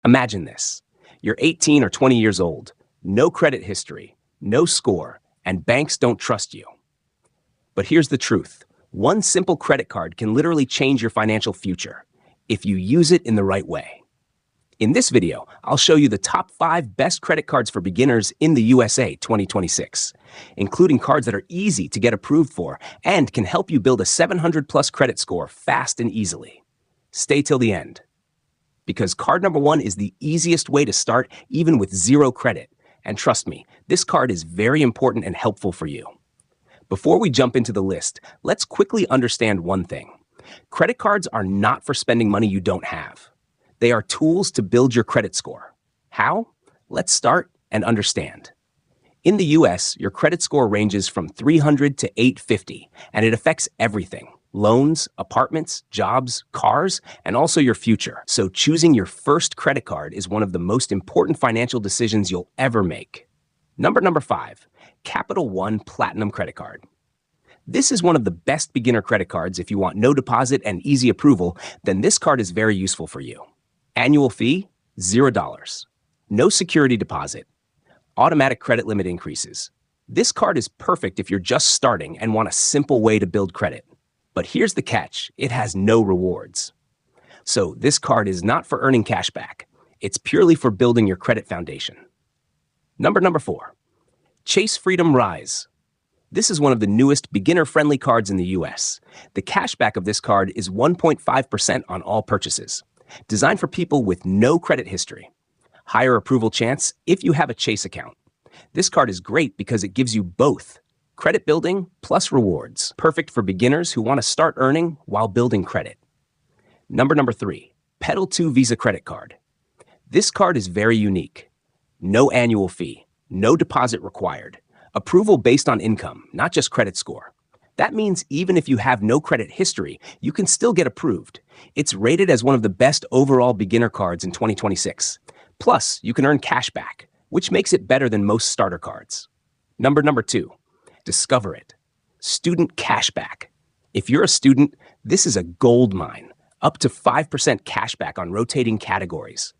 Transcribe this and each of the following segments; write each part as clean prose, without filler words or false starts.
Imagine this. You're 18 or 20 years old, no credit history, no score, and banks don't trust you. But here's the truth. One simple credit card can literally change your financial future if you use it in the right way. In this video, I'll show you the top 5 best credit cards for beginners in the USA 2026, including cards that are easy to get approved for and can help you build a 700-plus credit score fast and easily. Stay till the end, because card number 1 is the easiest way to start even with zero credit. And trust me, this card is very important and helpful for you. Before we jump into the list, let's quickly understand one thing. Credit cards are not for spending money you don't have. They are tools to build your credit score. How? Let's start and understand. In the US, your credit score ranges from 300 to 850, and it affects everything: loans, apartments, jobs, cars, and also your future. So choosing your first credit card is one of the most important financial decisions you'll ever make. Number 5, Capital One Platinum Credit Card. This is one of the best beginner credit cards. If you want no deposit and easy approval, then this card is very useful for you. Annual fee, $0. No security deposit. Automatic credit limit increases. This card is perfect if you're just starting and want a simple way to build credit. But here's the catch: it has no rewards. So this card is not for earning cash back. It's purely for building your credit foundation. Number 4, Chase Freedom Rise. This is one of the newest beginner-friendly cards in the US. The cashback of this card is 1.5% on all purchases. Designed for people with no credit history. Higher approval chance if you have a Chase account. This card is great because it gives you both credit building plus rewards. Perfect for beginners who want to start earning while building credit. Number 3, Petal 2 Visa Credit Card. This card is very unique. No annual fee, no deposit required. Approval based on income, not just credit score. That means even if you have no credit history, you can still get approved. It's rated as one of the best overall beginner cards in 2026. Plus, you can earn cash back, which makes it better than most starter cards. Number 2, Discover It. Student Cashback. If you're a student, this is a gold mine. Up to 5% cashback on rotating categories.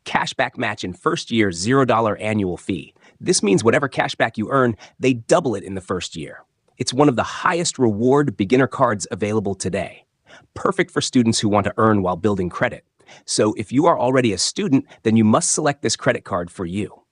Cashback match in first year, $0 annual fee. This means whatever cashback you earn, they double it in the first year. It's one of the highest reward beginner cards available today. Perfect for students who want to earn while building credit. So if you are already a student, then you must select this credit card for you.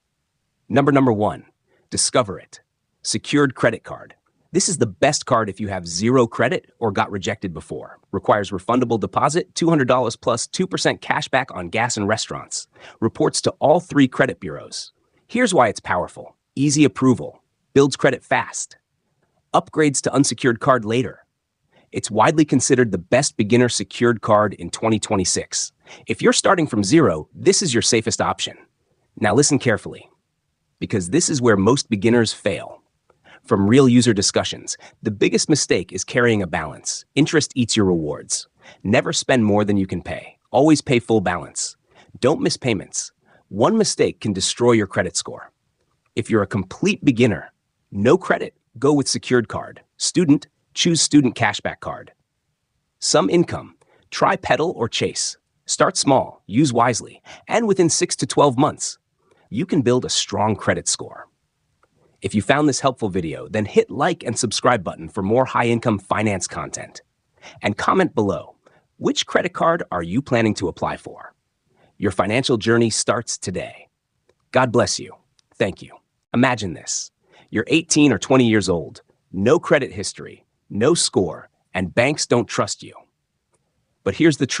Number 1, Discover It. Secured Credit Card. This is the best card if you have zero credit or got rejected before. Requires refundable deposit, $200 plus 2% cashback on gas and restaurants. Reports to all 3 credit bureaus. Here's why it's powerful. Easy approval. Builds credit fast. Upgrades to unsecured card later. It's widely considered the best beginner secured card in 2026. If you're starting from zero, this is your safest option. Now listen carefully, because this is where most beginners fail. From real user discussions, the biggest mistake is carrying a balance. Interest eats your rewards. Never spend more than you can pay. Always pay full balance. Don't miss payments. One mistake can destroy your credit score. If you're a complete beginner, no credit, go with secured card. Student, choose student cashback card. Some income, try Petal or Chase. Start small, use wisely, and within 6 to 12 months, you can build a strong credit score. If you found this helpful video, then hit like and subscribe button for more high-income finance content. And comment below, which credit card are you planning to apply for? Your financial journey starts today. God bless you. Thank you. Imagine this. You're 18 or 20 years old, no credit history, no score, and banks don't trust you. But here's the truth.